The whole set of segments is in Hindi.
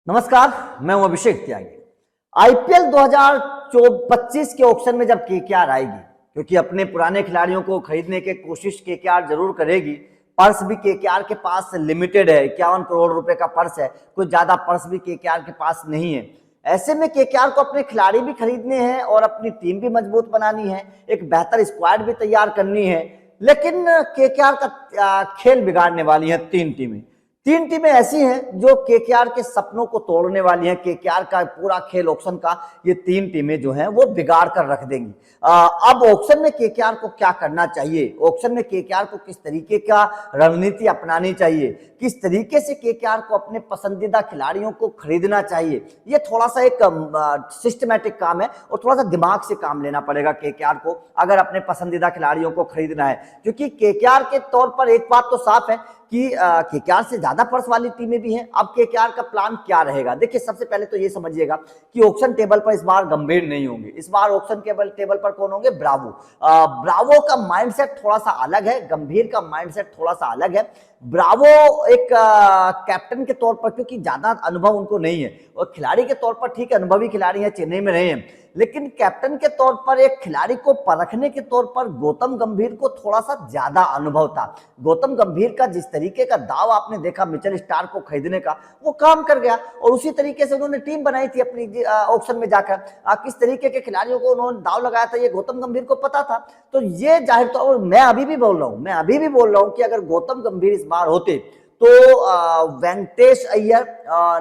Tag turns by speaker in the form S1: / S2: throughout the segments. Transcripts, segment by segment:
S1: नमस्कार, मैं हूं अभिषेक त्यागी। आईपीएल 2025 के ऑक्शन में जब केकेआर आएगी, क्योंकि अपने पुराने खिलाड़ियों को खरीदने की कोशिश केकेआर जरूर करेगी। पर्स भी केकेआर के पास लिमिटेड है, 51 करोड़ रुपए का पर्स है, कोई ज्यादा पर्स भी केकेआर के पास नहीं है। ऐसे में केकेआर को अपने खिलाड़ी भी खरीदने हैं और अपनी टीम भी मजबूत बनानी है, एक बेहतर स्क्वाड भी तैयार करनी है। लेकिन केकेआर का खेल बिगाड़ने वाली है तीन टीमें ऐसी हैं जो केकेआर के सपनों को तोड़ने वाली हैं। केकेआर का पूरा खेल ऑक्शन का ये तीन टीमें जो हैं वो बिगाड़ कर रख देंगी। अब ऑक्शन में केकेआर को क्या करना चाहिए, ऑक्शन में केकेआर को किस तरीके का रणनीति अपनानी चाहिए, किस तरीके से केकेआर को अपने पसंदीदा खिलाड़ियों को खरीदना चाहिए, ये थोड़ा सा एक सिस्टमैटिक काम है और थोड़ा सा दिमाग से काम लेना पड़ेगा केकेआर को अगर अपने पसंदीदा खिलाड़ियों को खरीदना है। क्योंकि केकेआर के तौर पर एक बात तो साफ है कि केकेआर से ज्यादा पर्स वाली टीमें भी हैं। अब केकेआर का प्लान क्या रहेगा, देखिए सबसे पहले तो ये समझिएगा कि ऑक्शन टेबल पर इस बार गंभीर नहीं होंगे। इस बार ऑक्शन टेबल पर कौन होंगे? ब्रावो। ब्रावो का माइंडसेट थोड़ा सा अलग है, गंभीर का माइंडसेट थोड़ा सा अलग है। ब्रावो एक कैप्टन के तौर पर, क्योंकि ज्यादा अनुभव उनको नहीं है, और खिलाड़ी के तौर पर ठीक है अनुभवी खिलाड़ी है, चेन्नई में रहे हैं, लेकिन कैप्टन के तौर पर एक खिलाड़ी को परखने के तौर पर गौतम गंभीर को थोड़ा सा ज्यादा अनुभव था। गौतम गंभीर का जिस तरीके का दाव आपने देखा मिचेल स्टार्क को खरीदने का, वो काम कर गया और उसी तरीके से उन्होंने टीम बनाई थी अपनी ऑक्शन में जाकर। किस तरीके के खिलाड़ियों को उन्होंने दाव लगाया था ये गौतम गंभीर को पता था। तो ये जाहिर तौर मैं अभी भी बोल रहा हूं कि अगर गौतम गंभीर इस बार होते तो वेंकटेश अय्यर,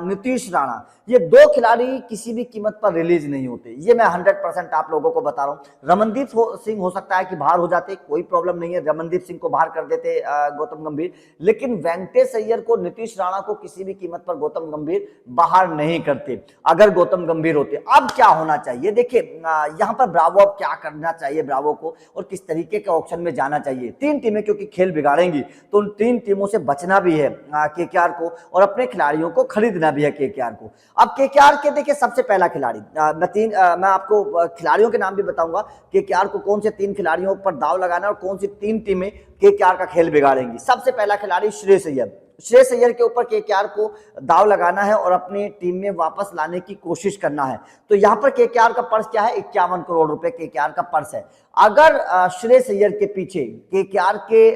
S1: नीतीश राणा, ये दो खिलाड़ी किसी भी कीमत पर रिलीज नहीं होते। ये मैं 100% आप लोगों को बता रहा हूं। रमनदीप सिंह हो सकता है कि बाहर हो जाते, कोई प्रॉब्लम नहीं है, रमनदीप सिंह को बाहर कर देते गौतम गंभीर, लेकिन वेंकटेश अय्यर को, नीतीश राणा को किसी भी कीमत पर गौतम गंभीर बाहर नहीं करते अगर गौतम गंभीर होते। अब क्या होना चाहिए, देखिए यहां पर ब्रावो अब क्या करना चाहिए ब्रावो को, और किस तरीके के ऑक्शन में जाना चाहिए। तीन टीमें क्योंकि खेल बिगाड़ेंगी तो उन तीन टीमों से बचना भी है केकेआर को और अपने खिलाड़ियों को खरीदना भी है केकेआर को। अब केकेआर के देखिए सबसे पहला खिलाड़ी, मैं आपको खिलाड़ियों के नाम भी बताऊंगा केकेआर को कौन से तीन खिलाड़ियों पर दाव लगाना और कौन सी तीन टीमें केकेआर का खेल बिगाड़ेंगी। सबसे पहला खिलाड़ी श्रेयस अय्यर के ऊपर केकेआर को दाव लगाना है और अपनी टीम में वापस लाने की कोशिश करना है। तो यहां पर केकेआर का पर्स क्या है? 51 करोड़ रुपए केकेआर का पर्स है। अगर श्रेयस अय्यर के पीछे केकेआर के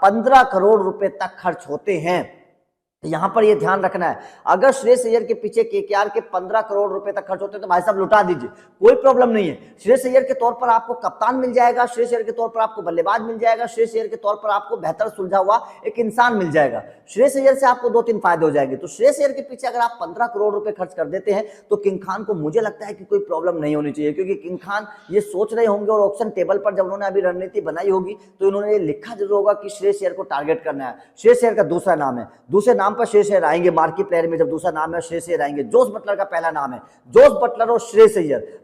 S1: 15 करोड़ रुपए तक खर्च होते हैं, यहां पर यह ध्यान रखना है, अगर श्रेयस अय्यर के पीछे केकेआर के 15 करोड़ रुपए तक खर्च होते हैं तो भाई साहब लुटा दीजिए, कोई प्रॉब्लम नहीं है। श्रेयस अय्यर के तौर पर आपको कप्तान मिल जाएगा, श्रेयस अय्यर के तौर पर आपको बल्लेबाज मिल जाएगा, श्रेयस अय्यर के तौर पर आपको बेहतर सुलझा हुआ एक इंसान मिल जाएगा। श्रेयस अय्यर से आपको 2-3 फायदे हो जाएंगे। तो श्रेयस अय्यर के पीछे अगर आप 15 करोड़ रुपए खर्च कर देते हैं तो किंग खान को मुझे लगता है कि कोई प्रॉब्लम नहीं होनी चाहिए, क्योंकि किंग खान ये सोच रहे होंगे और ऑक्शन टेबल पर जब उन्होंने अभी रणनीति बनाई होगी तो उन्होंने लिखा जरूर होगा कि श्रेयस अय्यर को टारगेट करना है। श्रेयस अय्यर का दूसरा नाम है, दूसरे नाम पर श्रेयस अय्यर आएंगे। मार्की प्लेयर में जब दूसरा नाम है श्रेयस अय्यर आएंगे। जोस बटलर का पहला नाम है। जोस बटलर और श्रेयस अय्यर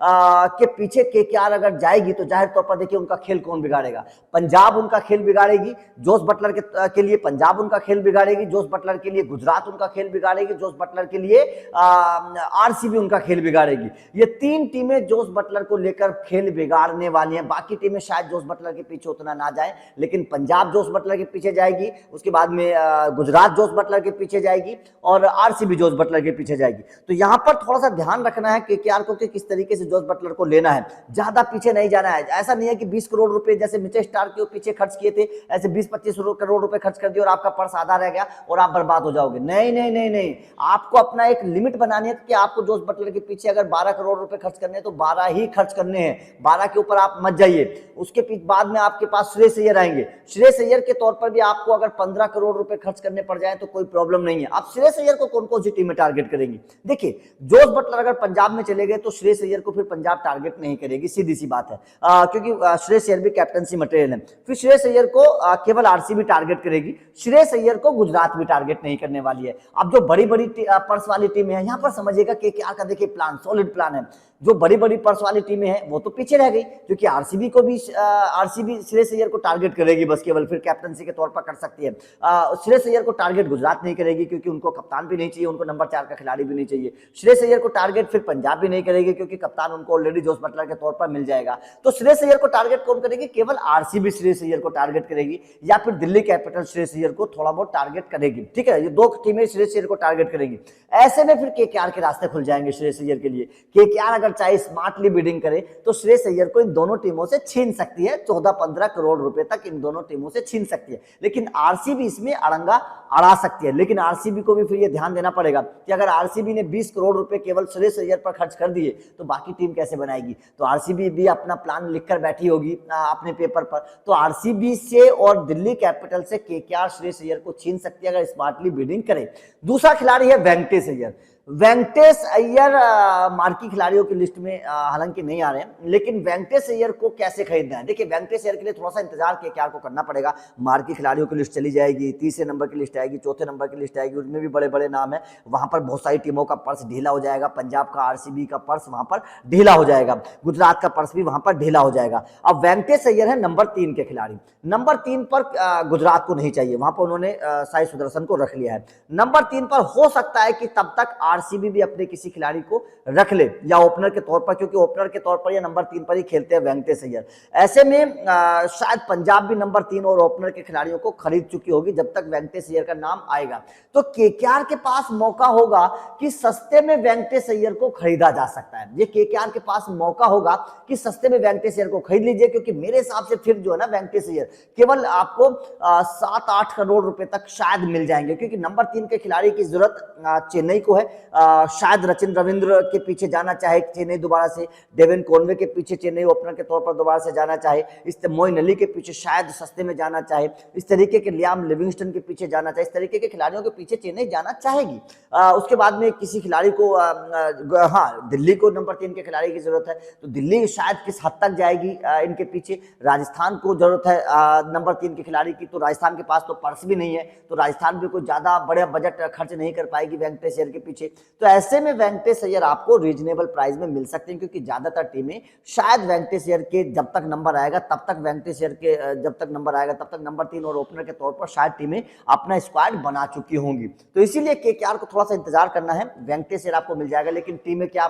S1: के पीछे केकेआर अगर जाएगी तो जाहिर तौर पर देखिए उनका खेल कौन बिगाड़ेगा? पंजाब उनका खेल बिगाड़ेगी। जोस बटलर के लिए पंजाब उनका खेल बिगाड़ेगी, जोस बटलर के लिए गुजरात उनका खेल बिगाड़ेगी, जोस बटलर के लिए आरसीबी उनका खेल बिगाड़ेगी। ये तीन टीमें जोस बटलर को लेकर खेल बिगाड़ने वाली हैं। बाकी टीमें शायद जोस बटलर के पीछे उतना ना जाए, लेकिन पंजाब जोस बटलर के पीछे जाएगी, उसके बाद में गुजरात जोस बटलर के पीछे जाएगी और आरसीबी जोस बटलर के पीछे जाएगी। तो यहां पर थोड़ा सा ध्यान रखना है केकेआर को कि किस तरीके से जोस बटलर को लेना है, ज्यादा पीछे नहीं जाना है। ऐसा नहीं है कि 20 करोड़ रुपए जैसे मिचेल स्टार्क के पीछे खर्च किए थे, ऐसे 20-25 करोड़ रुपए खर्च कर दिए और आपका पर्स आधा रह गया और आप बर्बाद हो जाओगे। नहीं नहीं नहीं नहीं, आपको अपना एक लिमिट बनानी है कि आपको जोस बटलर के पीछे अगर 12 करोड़ रुपए खर्च करने हैं तो 12 ही खर्च करने हैं, 12 के ऊपर आप मत जाइए। उसके बाद में आपके पास श्रेयस अय्यर आएंगे। श्रेयस अय्यर के तौर पर भी आपको अगर 15 करोड़ रुपए खर्च करने पड़ जाए तो कोई प्रॉब्लम नहीं है। अब श्रेयस अय्यर को कौन कौन सी टीमें टारगेट करेंगी? देखिए जोस बटलर अगर पंजाब में चले गए तो श्रेयस अय्यर को फिर पंजाब टारगेट नहीं करेगी, सीधी सी बात है, क्योंकि श्रेयस अय्यर भी कैप्टनसी मटेरियल है। फिर श्रेयस अय्यर को केवल आरसीबी टारगेट करेगी, श्रेयस अय्यर को गुजरात भी टारगेट नहीं करने वाली है। अब जो बड़ी बड़ी पर्स वाली टीम है, यहां पर समझिएगा केकेआर का देखिए प्लान, सॉलिड प्लान है। जो बड़ी बड़ी पर्स वाली टीमें हैं वो तो पीछे रह गई, क्योंकि आरसीबी को भी आरसीबी श्रेयस अय्यर को टारगेट करेगी बस केवल, फिर कैप्टनसी के तौर पर कर सकती है। श्रेयस अय्यर को टारगेट गुजरात नहीं करेगी, क्योंकि उनको कप्तान भी नहीं चाहिए, उनको नंबर 4 का खिलाड़ी भी नहीं चाहिए। श्रेयस अय्यर को टारगेट फिर पंजाब भी नहीं करेगी, क्योंकि कप्तान उनको ऑलरेडी जोस बटलर के तौर पर मिल जाएगा। तो श्रेयस अय्यर को टारगेट कौन करेगी? केवल आरसीबी श्रेयस अय्यर को टारगेट करेगी, या फिर दिल्ली कैपिटल श्रेयस अय्यर को थोड़ा बहुत टारगेट करेगी। ठीक है, ये दो टीमें श्रेयस अय्यर को टारगेट करेगी। ऐसे में फिर केकेआर के रास्ते खुल जाएंगे श्रेयस अय्यर के लिए। केकेआर अगर चाहे स्मार्टली बिडिंग करे तो श्रेयस अय्यर को इन दोनों टीमों से छीन सकती है, 14-15 करोड़ रुपए तक इन दोनों टीमों से छीन सकती है। लेकिन आरसीबी इसमें अड़ंगा अड़ा सकती है। लेकिन आरसीबी को भी फिर ये ध्यान देना पड़ेगा कि अगर आरसीबी ने 20 करोड़ रुपए केवल श्रेयस अय्यर पर खर्च कर दिए तो बाकी टीम कैसे बनाएगी? तो आरसीबी भी अपना प्लान लिखकर बैठी होगी अपने पेपर पर। तो आरसीबी से और दिल्ली कैपिटल से केकेआर श्रेयस अय्यर को छीन सकती है अगर स्मार्टली बिडिंग करे। दूसरा खिलाड़ी है वेंकटेश अय्यर। वेंकटेश अय्यर मार्की खिलाड़ियों की लिस्ट में हालांकि नहीं आ रहे हैं, लेकिन वेंकटेश अय्यर को कैसे खरीदना है? देखिए, वेंकटेश अय्यर के लिए थोड़ा सा इंतजार केकेआर को करना पड़ेगा। मार्की खिलाड़ियों की लिस्ट चली जाएगी, तीसरे नंबर की लिस्ट आएगी, चौथे नंबर की लिस्ट आएगी, उसमें भी बड़े बड़े नाम है। वहां पर बहुत सारी टीमों का पर्स ढीला हो जाएगा। पंजाब का, आरसीबी का पर्स वहां पर ढीला हो जाएगा, गुजरात का पर्स भी वहां पर ढीला हो जाएगा। अब वेंकटेश अय्यर है नंबर 3 के खिलाड़ी। नंबर 3 पर गुजरात को नहीं चाहिए, वहां पर उन्होंने साई सुदर्शन को रख लिया है। नंबर 3 पर हो सकता है कि तब तक आरसीबी भी अपने किसी खिलाड़ी को रख ले, या ओपनर के तौर पर, क्योंकि ओपनर के तौर पर या नंबर 3 पर ही खेलते हैं वेंकटेश अय्यर। ऐसे में शायद पंजाब भी नंबर 3 और ओपनर के खिलाड़ियों को खरीद चुकी होगी जब तक वेंकटेश अय्यर का नाम आएगा। तो केकेआर के पास मौका होगा कि सस्ते में वेंकटेश अय्यर को खरीदा जा सकता है। ये केकेआर के पास मौका होगा कि सस्ते में वेंकटेश अय्यर को खरीद लीजिए, क्योंकि मेरे हिसाब से फिर जो है ना वेंकटेश अय्यर केवल आपको 7-8 करोड़ रुपए तक शायद मिल जाएंगे, क्योंकि नंबर 3 के खिलाड़ी की जरूरत चेन्नई को है। शायद रचिन रविंद्र के पीछे जाना चाहे चेन्नई दोबारा से, डेविन कॉनवे के पीछे चेन्नई ओपनर के तौर पर दोबारा से जाना चाहे, इस मोइन अली के पीछे शायद सस्ते में जाना चाहे, इस तरीके के लियाम लिविंगस्टन के पीछे जाना चाहे, इस तरीके के खिलाड़ियों के पीछे चेन्नई जाना चाहेगी। उसके बाद में किसी खिलाड़ी को हाँ, दिल्ली को नंबर 3 के खिलाड़ी की जरूरत है, तो दिल्ली शायद किस हद तक जाएगी इनके पीछे। राजस्थान को जरूरत है नंबर 3 के खिलाड़ी की, तो राजस्थान के पास तो पर्स भी नहीं है, तो राजस्थान भी कोई ज्यादा बड़े बजट खर्च नहीं कर पाएगी वेंकटेश अय्यर के पीछे। तो ऐसे में वेंकटेश अय्यर आपको रीजनेबल प्राइस में मिल सकते हैं, क्योंकि ज्यादातर टीमें शायद वेंकटेश अय्यर के जब तक नंबर आएगा तब तक वेंकटेश अय्यर के जब तक नंबर आएगा तब तक नंबर 3 और ओपनर के तौर पर शायद टीमें अपना स्क्वाड बना चुकी होंगी। तो इसीलिए केकेआर को थोड़ा सा इंतजार करना है। वेंकटेश अय्यर आपको मिल जाएगा, लेकिन टीमें क्या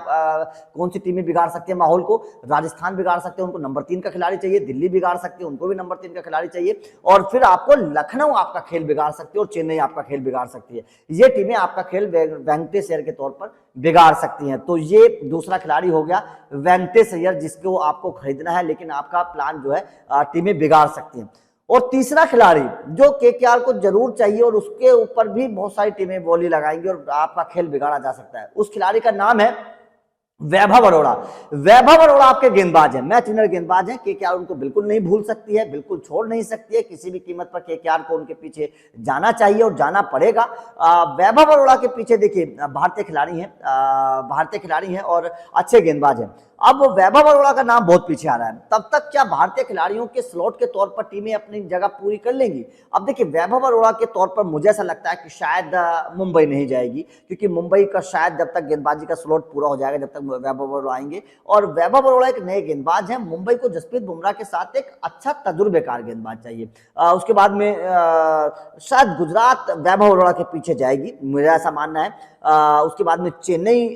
S1: कौन सी टीमें बिगाड़ सकती है माहौल को? राजस्थान बिगाड़ सकते हैं, उनको नंबर 3 का खिलाड़ी चाहिए। दिल्ली बिगाड़ सकते हैं, उनको भी नंबर 3 का खिलाड़ी चाहिए। और फिर आपको लखनऊ आपका खेल बिगाड़ सकती है और चेन्नई आपका खेल बिगाड़ सकती है। ये टीमें आपका खेल वेंकटेश अय्यर के तौर पर बिगाड़ सकती हैं। तो ये दूसरा खिलाड़ी हो गया वेंकटेश अय्यर, जिसको आपको खरीदना है, लेकिन आपका प्लान जो है टीमें बिगाड़ सकती हैं। और तीसरा खिलाड़ी जो केकेआर को जरूर चाहिए और उसके ऊपर भी बहुत सारी टीमें बोली लगाएंगी और आपका खेल बिगाड़ा जा सकता है, उस खिलाड़ी का नाम है वैभव अरोड़ा। वैभव अरोड़ा आपके गेंदबाज हैं, मैच विनर गेंदबाज हैं। केकेआर उनको बिल्कुल नहीं भूल सकती है, बिल्कुल छोड़ नहीं सकती है। किसी भी कीमत पर केकेआर को उनके पीछे जाना चाहिए और जाना पड़ेगा। वैभव अरोड़ा के पीछे देखिए भारतीय खिलाड़ी हैं और अच्छे गेंदबाज हैं। अब वैभव अरोड़ा का नाम बहुत पीछे आ रहा है, तब तक क्या भारतीय खिलाड़ियों के स्लॉट के तौर पर टीमें अपनी जगह पूरी कर लेंगी? अब देखिए, वैभव अरोड़ा के तौर पर मुझे ऐसा लगता है कि शायद मुंबई नहीं जाएगी, क्योंकि मुंबई का शायद जब तक गेंदबाजी का स्लॉट पूरा हो जाएगा, जब तक वैभव अरोड़ा आएंगे। और वैभव अरोड़ा एक नए गेंदबाज हैं। मुंबई को जसप्रीत बुमराह के साथ एक अच्छा तजुर्बेकार गेंदबाज चाहिए। उसके बाद में शायद गुजरात वैभव अरोड़ा के पीछे जाएगी, मेरा ऐसा मानना है। उसके बाद में चेन्नई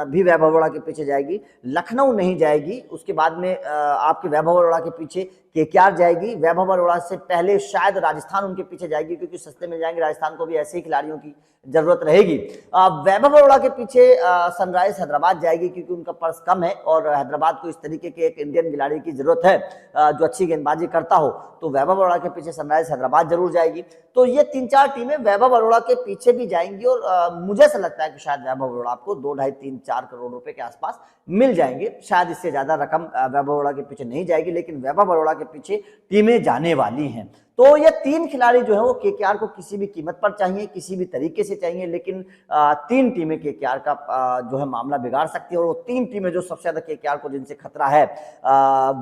S1: भी वैभव अरोड़ा के पीछे जाएगी, लखनऊ नहीं जाएगी। उसके बाद में आपके वैभव अरोड़ा के पीछे केकेआर जाएगी। वैभव अरोड़ा से पहले शायद राजस्थान उनके पीछे जाएगी, क्योंकि सस्ते में जाएंगे, राजस्थान को भी ऐसे ही खिलाड़ियों की जरूरत रहेगी। वैभव अरोड़ा के पीछे सनराइज हैदराबाद जाएगी, क्योंकि उनका पर्स कम है और हैदराबाद को इस तरीके के एक इंडियन खिलाड़ी की जरूरत है जो अच्छी गेंदबाजी करता हो। तो वैभव अरोड़ा के पीछे सनराइज हैदराबाद जरूर जाएगी। तो ये 3-4 टीमें वैभव अरोड़ा के पीछे भी जाएंगी और मुझे ऐसा लगता है कि शायद वैभव अरोड़ा आपको 2, 2.5, 3, 4 करोड़ रुपए के आसपास मिल जाएंगे। शायद इससे ज्यादा रकम वैभव अरोड़ा के पीछे नहीं जाएगी, लेकिन वैभव अरोड़ा के पीछे टीमें जाने वाली हैं। तो ये तीन खिलाड़ी जो है वो केकेआर को किसी भी कीमत पर चाहिए, किसी भी तरीके से चाहिए, लेकिन तीन टीमें केकेआर का जो है मामला बिगाड़ सकती है। और वो तीन टीमें जो सबसे ज्यादा केकेआर को जिनसे खतरा है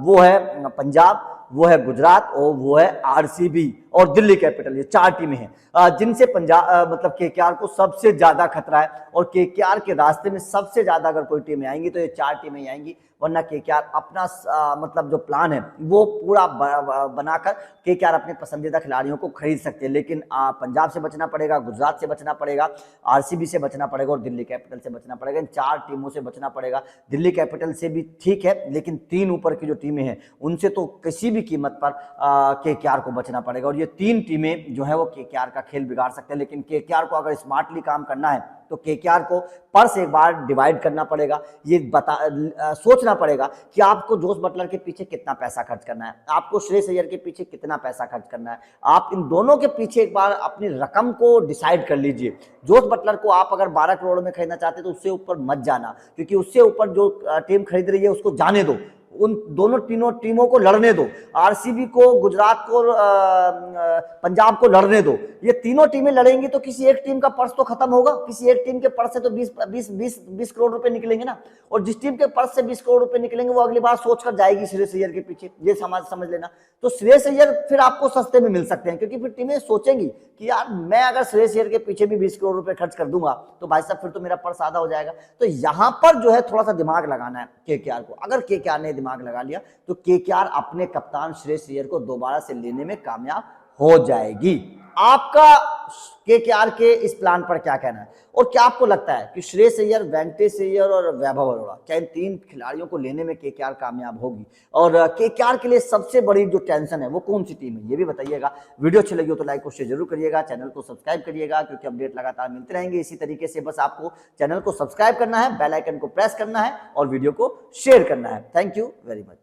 S1: वो है पंजाब, वो है गुजरात और वो है आरसीबी और दिल्ली कैपिटल। ये चार टीमें हैं जिनसे पंजाब मतलब केकेआर को सबसे ज्यादा खतरा है। और केकेआर के रास्ते में सबसे ज्यादा अगर कोई टीमें आएंगी तो ये चार टीमें आएंगी, वरना केकेआर अपना मतलब जो प्लान है वो पूरा बनाकर केकेआर अपने पसंदीदा खिलाड़ियों को खरीद सकते हैं। लेकिन पंजाब से बचना पड़ेगा, गुजरात से बचना पड़ेगा, आरसीबी से बचना पड़ेगा और दिल्ली कैपिटल से बचना पड़ेगा। इन चार टीमों से बचना पड़ेगा। दिल्ली कैपिटल से भी ठीक है, लेकिन तीन ऊपर की जो टीमें हैं उनसे तो किसी भी कीमत पर केकेआर को बचना पड़ेगा। और ये तीन टीमें जो है वो केकेआर का खेल बिगाड़ सकते हैं। लेकिन केकेआर को अगर स्मार्टली काम करना है तो केकेआर को पर्स एक बार डिवाइड करना पड़ेगा। ये सोचना पड़ेगा कि आपको जोस बटलर के पीछे कितना पैसा खर्च करना है, आपको श्रेयस अय्यर के पीछे कितना पैसा खर्च करना है। आप इन दोनों के पीछे एक बार अपनी रकम को डिसाइड कर लीजिए। जोस बटलर को आप अगर 12 करोड़ में खरीदना चाहते हैं तो उससे ऊपर मत जाना, क्योंकि उससे ऊपर जो टीम खरीद रही है उसको जाने दो, उन दोनों तीनों टीमों को लड़ने दो। आरसीबी को, गुजरात को, पंजाब को लड़ने दो। ये तीनों टीमें लड़ेंगी तो किसी एक टीम का पर्स तो खत्म होगा। किसी एक टीम के पर्स से तो 20 करोड़ रुपए निकलेंगे ना। और जिस टीम के पर्स से 20 करोड़ रुपए निकलेंगे वो अगली बार सोचकर जाएगी श्रेयस अय्यर के पीछे। ये समझ लेना। तो श्रेयस अय्यर फिर आपको सस्ते में मिल सकते हैं, क्योंकि फिर टीमें सोचेंगी कि यार मैं अगर श्रेयस अय्यर के पीछे भी 20 करोड़ रुपए खर्च कर दूंगा तो भाई साहब फिर तो मेरा पर्स आधा हो जाएगा। तो यहां पर जो है थोड़ा सा दिमाग लगाना है केकेआर को। अगर केकेआर ने दिमाग लगा लिया तो केकेआर अपने कप्तान श्रेयस अय्यर को दोबारा से लेने में कामयाब हो जाएगी। आपका केकेआर के इस प्लान पर क्या कहना है, और क्या आपको लगता है कि श्रेयस अय्यर, वेंकटेश अय्यर और वैभव अरोड़ा, क्या इन तीन खिलाड़ियों को लेने में केकेआर कामयाब होगी? और केकेआर के लिए सबसे बड़ी जो टेंशन है वो कौन सी टीम है, ये भी बताइएगा। वीडियो अच्छी लगी हो तो लाइक और शेयर जरूर करिएगा, चैनल को सब्सक्राइब करिएगा, क्योंकि अपडेट लगातार मिलते रहेंगे इसी तरीके से। बस आपको चैनल को सब्सक्राइब करना है, बेल आइकन को प्रेस करना है और वीडियो को शेयर करना है। Thank you very much.